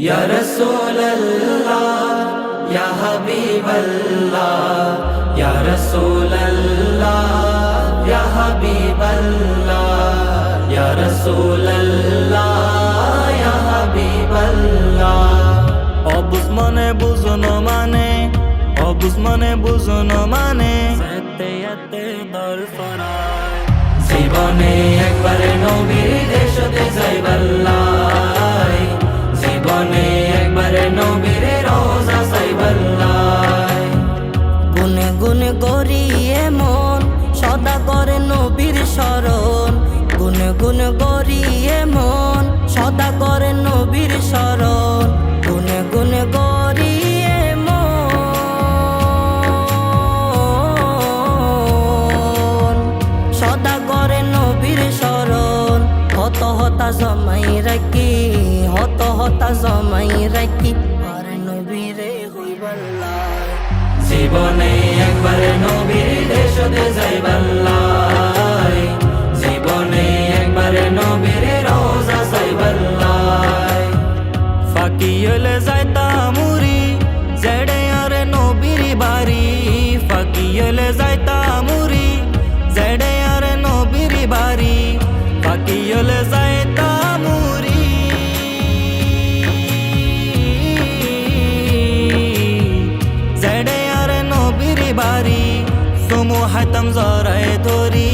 ইয়া রাসূলুল্লাহ ইয়া হাবিবাল্লাহ ইয়া রাসূলুল্লাহ ইয়া হাবিবাল্লাহ ইয়া রাসূলুল্লাহ ইয়া হাবিবাল্লাহ। অবুঝ মনে বুঝনো মানে, অবুঝ মনে বুঝনো মানে এতে এতে দর ফরায়। জীবনে একবার নবীর দেশতে যাইবাল্লাই, জীবনে একবার নবীর রোজা যাইবাল্লাই। গুনে গুনে গড়িয়ে মন সদা করে নবীর স্মরণ, গুনে গুনে গড়িয়ে মন সদা করে নবীর স্মরণ, গুনে গুনে গড়িয়ে মন সদা করে নবীর স্মরণ। হত হতা জমাই রাখি, হত হতা জমাই রাখি আর নবীরে হইবাল্লাহ। জীবনে একবার নবীর দেশতে যাইবাল্লাই, জীবনে একবার নবীর রোজা যাইবাল্লাই। ফাঁকি হলে যাইতাম উড়ি জেড়ে আরে নবীর বাড়ি, ফাঁকি হলে যাইতাম উড়ি জেড়ে আরে নবীর বাড়ি, ফাঁকি হলে যাইতাম উড়ি জেড়ে আরে নবীর বাড়ি। সুমু হাইতাম জরাই ধরি,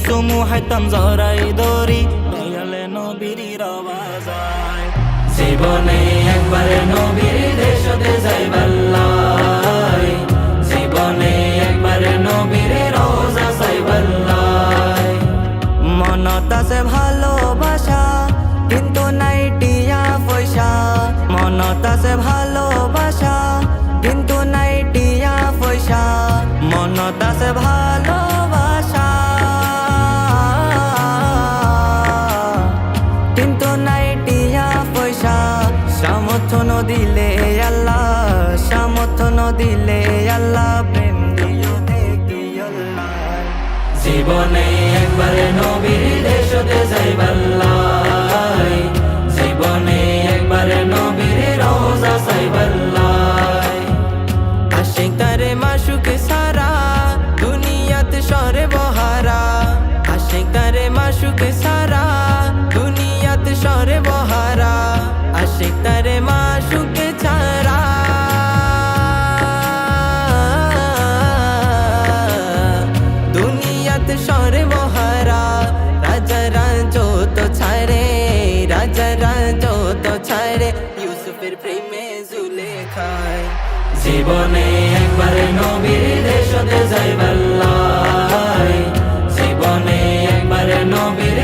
সুমু হাইতাম জরাই ধরি দয়ালে নবীর রওয়াজায়। জীবনে একবার নবীর দেশতে যাইবাল্লাই, জীবনে একবার নবীর রোজা যাইবাল্লাই। মনত আছে ভালোবাসা কিন্তু নাই টিয়া পয়সা, মনত আছে ভালোবাসা কিন্তু নাই টিয়া পয়সা, মনত আছে ভালোবাসা কিন্তু নাই টিয়া পয়সা। সমর্থন দিলে আল্লাহ, সমর্থন দিলে আল্লাহ প্রেম দিও দেখিয়ল্লাহ। জীবনে একবার নবীর দেশতে যাইবাল্লাই, জীবনে একবার নবীর রোজা যাইবাল্লাই। আশিক তারে মাশুক সারা দুনিয়াত সরে বহারা, আশিক তারে মাশুক সারা দুনিয়াত সরে বহারা, আশিক তারে মাশুক ছাড়া দুনিয়াত সরে বহারা। রাজা রাজো তো ছাড়ে, রাজা রাজো তো ছাড়ে ইউসুফের প্রেমে জুলেখায়। জীবনে একবার নবীর দেশতে যাইবাল্লাই, জীবনে একবার নবীর